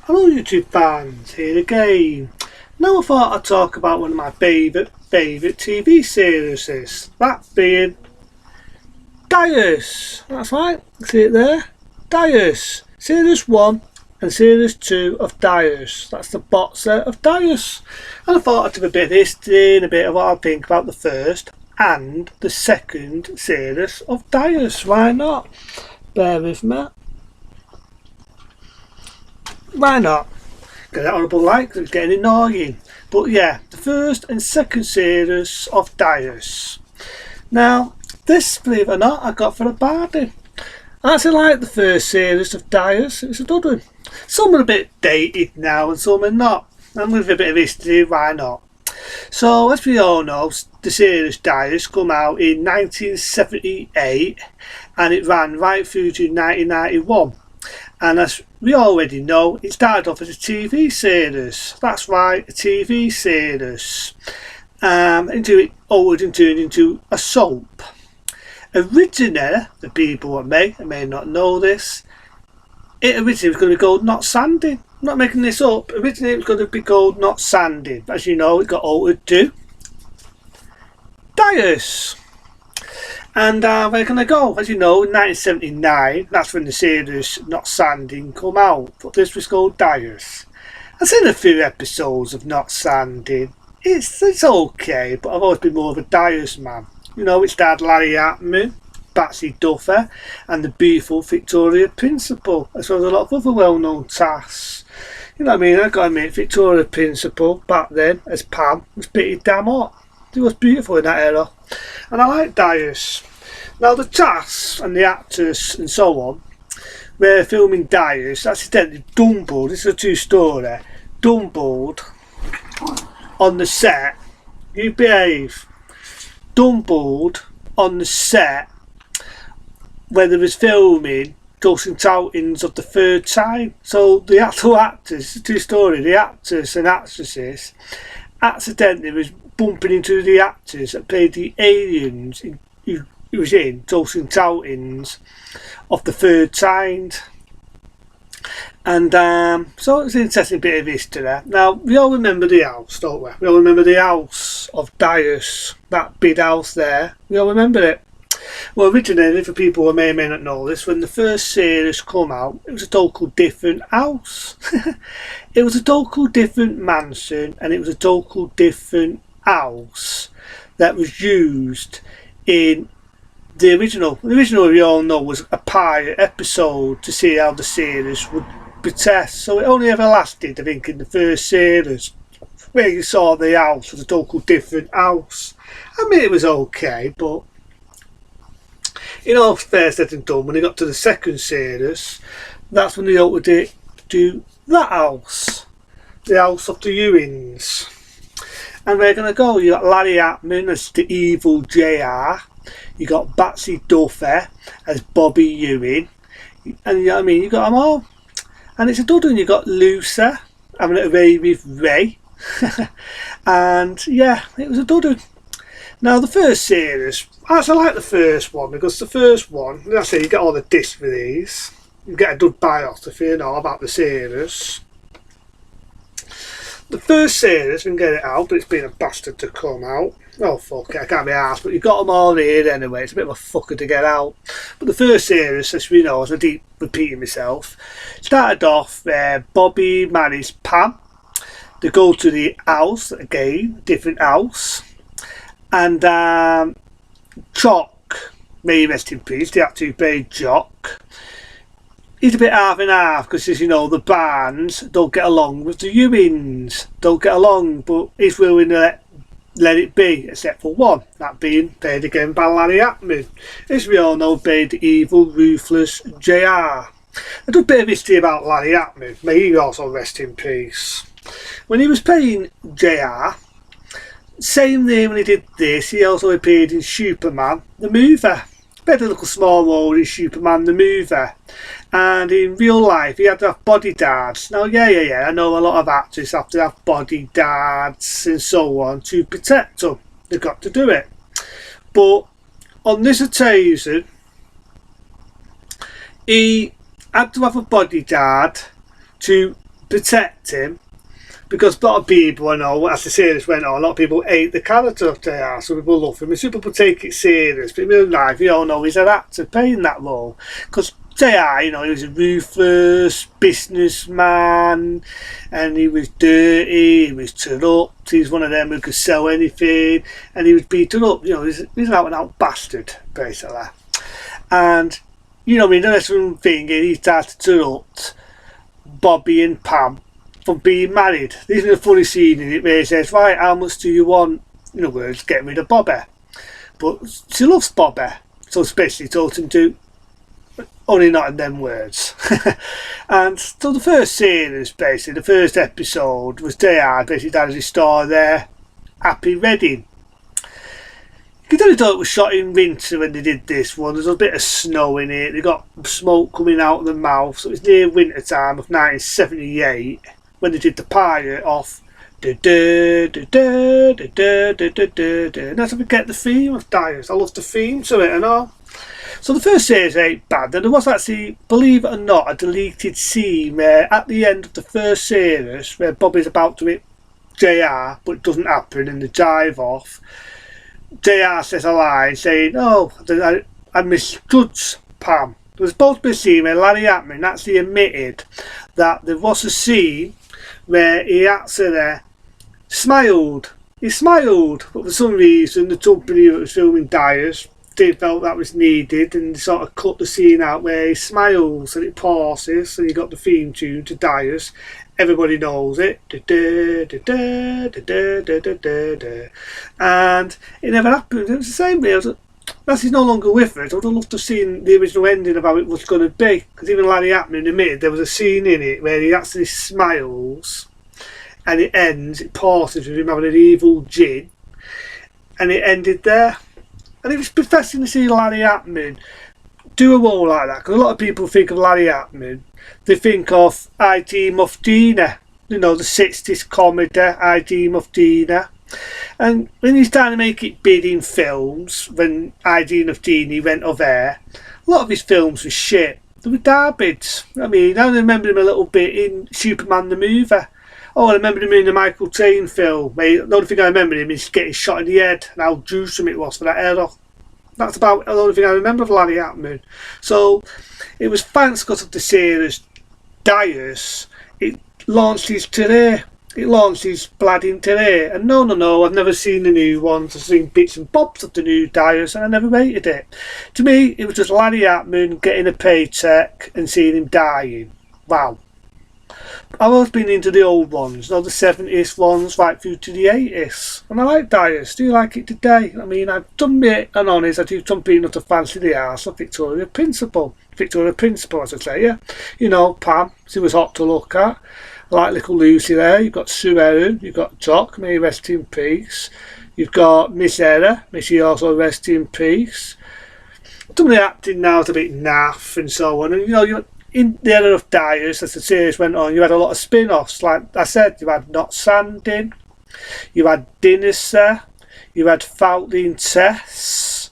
Hello YouTube fans, here again. Now I thought I'd talk about one of my favourite TV series, that being Daius. That's right, see it there? Daius. Series 1 and Series 2 of Daius. That's the box set of Daius. And I thought I'd do a bit of history and a bit of what I think about the first and the second series of Daius. Why not? Bear with me. Why not? Get that horrible light because it's getting annoying. But yeah, the first and second series of Daius. Now, this, believe it or not, I got for a bargain. I actually like the first series of Daius. It's a good one. Some are a bit dated now and some are not. I'm going to give a bit of history, why not? So, as we all know, the series Daius came out in 1978 and it ran right through to 1991. And as we already know, it started off as a TV series. That's right, a TV series. Until it altered and turned into a soap. Originally, the people that may not know this, it originally was going to be called Not Sanding. I'm not making this up. Originally it was going to be called Not Sanding. As you know, it got altered to Daius. And we're going to go, as you know, in 1979, that's when the series Not Sanding come out, but this was called Daius. I've seen a few episodes of Not Sanding. It's okay, but I've always been more of a Daius man. You know, it starred Larry Atman, Batsy Duffer, and the beautiful Victoria Principal, as well as a lot of other well-known tasks. You know what I mean? I got to admit, Victoria Principal, back then, as Pam, was pretty damn hot. She was beautiful in that era. And I like Daius. Now the cast and the actors and so on were filming Daius accidentally dumbled, this is a true story, dumbled on the set, you behave, dumbled on the set where they was filming Ghosts and Outings of the Third Time. So the actual actors, it's a true story, the actors and actresses accidentally was bumping into the actors that played the aliens who was in Ghosts and Outings of the Third Kind. And so it's an interesting bit of history there. Now, we all remember the house, don't we? We all remember the house of Daius, that big house there. We all remember it. Well, originally, for people who may or may not know this, when the first series come out, it was a total different house. It was a total different mansion, and it was a total different house that was used in the original. The original, we all know, was a pilot episode to see how the series would be tested. So it only ever lasted, I think, in the first series, where you saw the house was a total different house. I mean, it was okay, but you know, fair said and done, when they got to the second series, that's when they altered it to that house, the house of the Ewings. And we're going to go, you got Larry Atman as the evil JR, you got Batsy Duffer as Bobby Ewing, and you know what I mean, you got them all. And it's a good one, you got Lucy having a away with Ray, and yeah, it was a good one. Now the first series, I actually like the first one because the first one, I say you get all the discs for these, you get a good biography, you know, about the series. The first series, we can get it out, but it's been a bastard to come out. Oh fuck it, I can't be arsed, but you've got them all here anyway, it's a bit of a fucker to get out. But the first series, as we know, as I keep repeating myself, started off where Bobby marries Pam, they go to the house, again, different house, and Jock, may he rest in peace, the actor who played Jock, he's a bit half and half because, as you know, the Barnes don't get along with the Ewings, don't get along, but he's willing to let it be, except for one, that being played again by Larry Atman, as we all know, played the evil, ruthless JR. A good bit of history about Larry Atman, may he also rest in peace. When he was playing JR, same name when he did this, he also appeared in Superman the movie. Played a little small role in Superman the movie. And in real life he had to have bodyguards. Now yeah, I know a lot of actors have to have bodyguards and so on to protect them. They've got to do it. But on this occasion, he had to have a bodyguard to protect him. Because a lot of people, I know, as the series went on, a lot of people hate the character of JR. Some people love him, and some people take it serious. But in real life, you all know he's an actor playing that role. Because JR, he was a ruthless businessman, and he was dirty, he was corrupt, he's one of them who could sell anything, and he was beaten up. He's an out-and-out bastard, basically. And, the interesting thing is he started to corrupt Bobby and Pam from being married. There's a funny scene in it where he says, right, how much do you want? In other words, get rid of Bobby. But she loves Bobby. So it's basically told him to, only not in them words. And so the first series, basically, the first episode was JR basically down his store there, Happy Reading. You could only tell it was shot in winter when they did this one. There's a bit of snow in it. They got smoke coming out of the mouth. So it was near winter time of 1978. When they did the pilot off, and that's how we get the theme of Dyers. I love the theme to it and all. So the first series ain't bad. There was actually, believe it or not, a deleted scene where at the end of the first series, where Bobby's about to hit JR, but it doesn't happen, and they drive off. JR says a line saying, "Oh, I misjudged Pam." There was supposed to be a scene where Larry Hapman actually admitted that there was a scene where he actually smiled. He smiled, but for some reason the company that was filming Dyers, they felt that was needed, and they sort of cut the scene out where he smiles and it pauses, and you got the theme tune to Dyers. Everybody knows it. And it never happened. It was the same way. As he's no longer with us, I would have loved to have seen the original ending of how it was going to be. Because even Larry Hapman admitted there was a scene in it where he actually smiles and it ends, it pauses with him having an evil gin, and it ended there. And it was professing to see Larry Hapman do a role like that. Because a lot of people think of Larry Hapman, they think of I.D. Muftina, the 60s comedy, I.D. Muftina. And when he's trying to make it big in films, when I.D. Muftina went over there, a lot of his films were shit. They were garbage. I remember him a little bit in Superman the movie. Oh, I remember him in the Michael Caine film. The only thing I remember him is getting shot in the head and how gruesome it was for that head off. That's about the only thing I remember of Larry Hapman. So it was thanks because of the series Dyers, it launched his career. It launched his bladding career. And no, I've never seen the new ones. I've seen bits and bobs of the new Dyers, and I never rated it. To me, it was just Larry Hapman getting a paycheck and seeing him dying. Wow. I've always been into the old ones, the 70s ones right through to the 80s. And I like Dyers. Do you like it today? I've done it and honest. I do some peanut to fancy the arse of Victoria Principal. Victoria Principal, as I say, yeah. Pam, she was hot to look at. I like little Lucy there. You've got Sue Aaron. You've got Jock, may he rest in peace. You've got Miss Era, may she also rest in peace. Some of the acting now is a bit naff and so on. And you're in the era of Dyers, as the series went on, you had a lot of spin-offs. Like I said, you had Not Sanding, you had Dinister, you had Faulty Tess,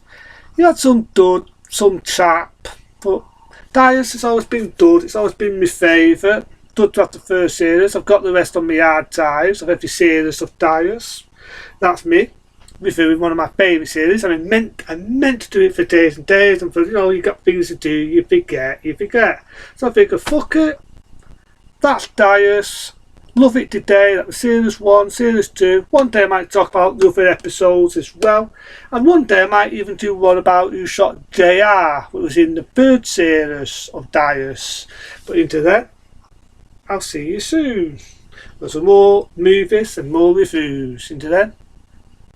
you had some dud, some chap, but Dyers has always been dud. It's always been my favourite. Dud to have the first series. I've got the rest on my archives of every series of Dyers. That's me reviewing one of my favourite series. I meant to do it for days and days, and for you got things to do, you forget. So I figured, fuck it. That's Dyers. Love it today. That was series 1, series 2. One day I might talk about the other episodes as well, and one day I might even do one about who shot JR, which was in the third series of Dyers. But into that, I'll see you soon. There's some more movies and more reviews. Into then,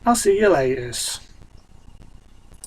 I'll see you later.